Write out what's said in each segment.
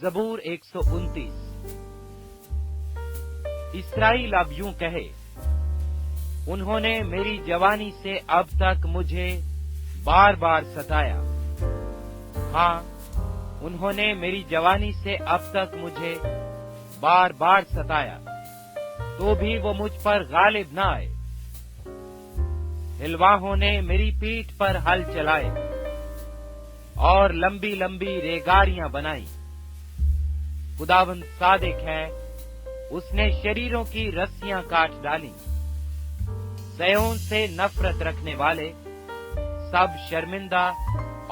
ज़बूर 129। इस्राएल अब यूं कहे, उन्होंने मेरी जवानी से अब तक मुझे बार बार सताया। हाँ, उन्होंने मेरी जवानी से अब तक मुझे बार बार सताया, तो भी वो मुझ पर गालिब न आए। हिलवाहों ने मेरी पीठ पर हल चलाए और लंबी लंबी रेगारियां बनाई। खुदावंद सादिक है, उसने शरीरों की रस्सियां काट डाली। सयोन से नफरत रखने वाले सब शर्मिंदा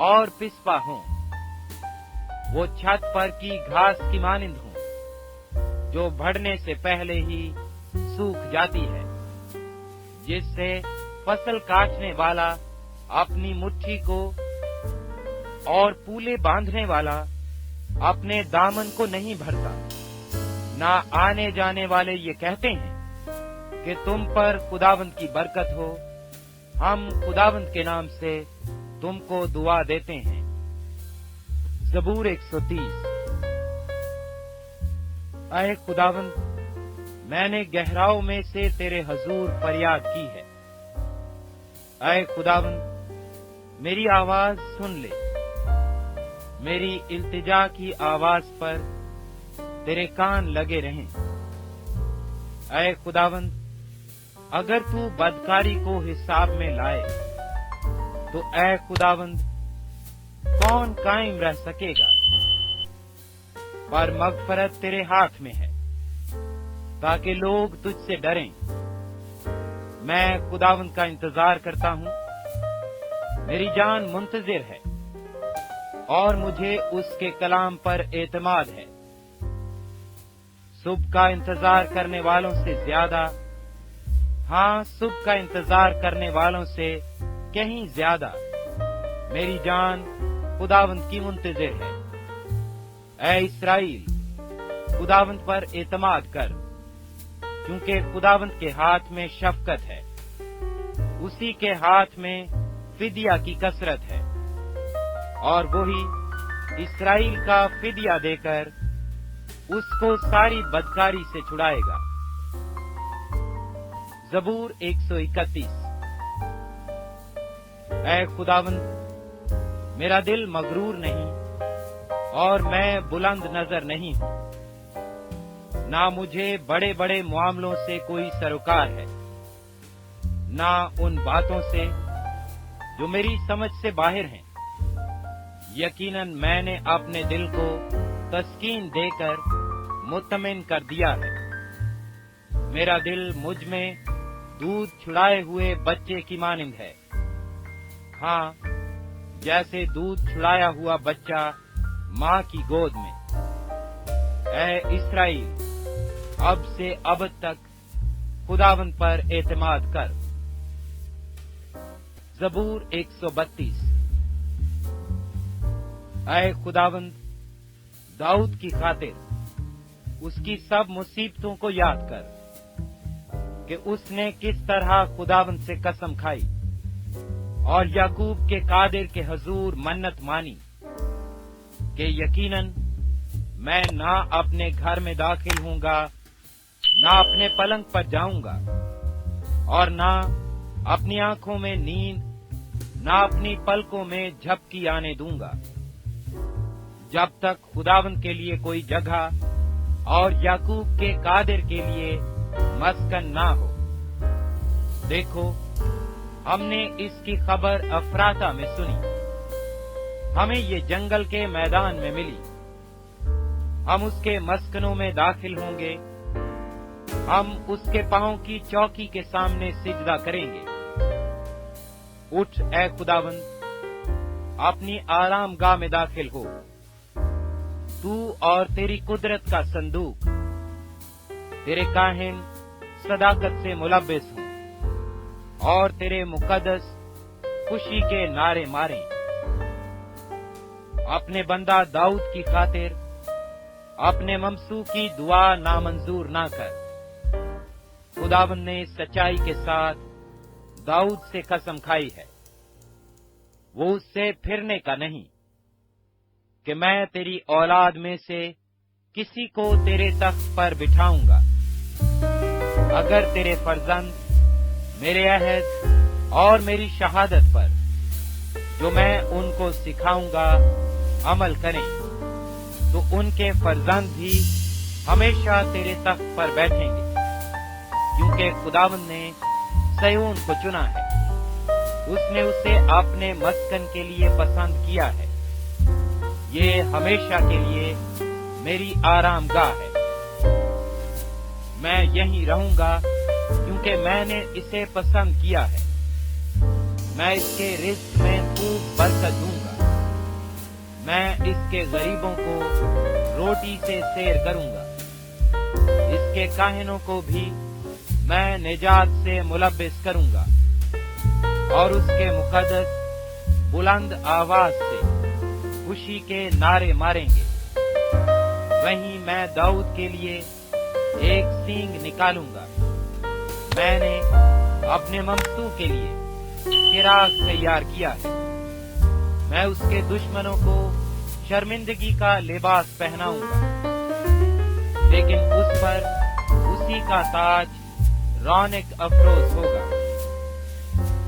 और पिसपा हों। वो छत पर की घास की मानिंद हों, जो बढ़ने से पहले ही सूख जाती है, जिससे फसल काटने वाला अपनी मुट्ठी को और पूले बांधने वाला अपने दामन को नहीं भरता। ना आने जाने वाले ये कहते हैं कि तुम पर खुदावंद की बरकत हो। हम खुदावंद के नाम से तुमको दुआ देते हैं। ज़बूर 130। ऐ खुदावंद, मैंने गहराओं में से तेरे हजूर फरियाद की है। ऐ खुदावंद, मेरी आवाज सुन ले। मेरी इल्तिजा की आवाज पर तेरे कान लगे रहें। ऐ खुदावंद, अगर तू बदकारी को हिसाब में लाए, तो ऐ खुदावंद, कौन कायम रह सकेगा? पर मगफरत तेरे हाथ में है, ताकि लोग तुझसे डरें। मैं खुदावंद का इंतजार करता हूं। मेरी जान मुंतजिर है और मुझे उसके कलाम पर एतमाद है। सुबह का इंतजार करने वालों से ज्यादा, हाँ, सुबह का इंतजार करने वालों से कहीं ज्यादा मेरी जान खुदावंद की मुंतजिर है। ऐ इस्राएल, खुदावंद पर एतमाद कर, क्योंकि खुदावंद के हाथ में शफकत है, उसी के हाथ में फिदिया की कसरत है, और वही इस्राएल का फिदिया देकर उसको सारी बदकारी से छुड़ाएगा। ज़बूर 131। ऐ खुदावंद, मेरा दिल मगरूर नहीं और मैं बुलंद नजर नहीं हूं। ना मुझे बड़े बड़े मामलों से कोई सरोकार है, ना उन बातों से जो मेरी समझ से बाहर हैं। यकीनन मैंने अपने दिल को तस्कीन देकर मुतमिन कर दिया है। मेरा दिल मुझ में दूध छुड़ाए हुए बच्चे की मानिंद है। हाँ, जैसे दूध छुड़ाया हुआ बच्चा माँ की गोद में। ऐ इस्राएल, अब से अब तक खुदावंद पर एतमाद कर। ज़बूर 132। ऐ खुदावंद, दाऊद की खातिर उसकी सब मुसीबतों को याद कर कि उसने किस तरह खुदावंद से कसम खाई और याकूब के कादिर के हजूर मन्नत मानी कि यकीनन मैं ना अपने घर में दाखिल होऊंगा, ना अपने पलंग पर जाऊंगा, और ना अपनी आंखों में नींद, ना अपनी पलकों में झपकी आने दूंगा, जब तक खुदावंद के लिए कोई जगह और याकूब के कादिर के लिए मस्कन ना हो। देखो, हमने इसकी खबर अफराता में सुनी, हमें ये जंगल के मैदान में मिली। हम उसके मस्कनों में दाखिल होंगे, हम उसके पांव की चौकी के सामने सिजदा करेंगे। उठ ऐ खुदावंद, अपनी आराम गाह में दाखिल हो। तू और तेरी कुदरत का संदूक, तेरे काहिन सदाकत से मुलब्बिस हों और तेरे मुकद्दस खुशी के नारे मारें। अपने बंदा दाऊद की खातिर अपने ममसू की दुआ नामंजूर ना कर। खुदावंद ने सच्चाई के साथ दाऊद से कसम खाई है, वो उससे फिरने का नहीं, कि मैं तेरी औलाद में से किसी को तेरे तख्त पर बिठाऊंगा। अगर तेरे फर्जंद मेरे अहद और मेरी शहादत पर, जो मैं उनको सिखाऊंगा, अमल करें, तो उनके फर्जंद भी हमेशा तेरे तख्त पर बैठेंगे, क्योंकि खुदावंद ने सयोन को चुना है, उसने उसे अपने मस्कन के लिए पसंद किया है। ये हमेशा के लिए मेरी आरामगाह है। मैं यहीं रहूंगा, क्योंकि मैंने इसे पसंद किया है। मैं इसके रिज़्क में खूब बरकत दूंगा। मैं इसके गरीबों को रोटी से सैर करूंगा। इसके काहिनों को भी मैं निजात से मुलब्बिस करूंगा, और उसके मुकद्दस बुलंद आवाज से खुशी के नारे मारेंगे। वहीं मैं दाऊद के लिए एक सींग निकालूंगा। मैंने अपने ममसू के लिए चिराग तैयार किया है। मैं उसके दुश्मनों को शर्मिंदगी का लिबास पहनाऊंगा, लेकिन उस पर उसी का ताज रौनक अफरोज होगा।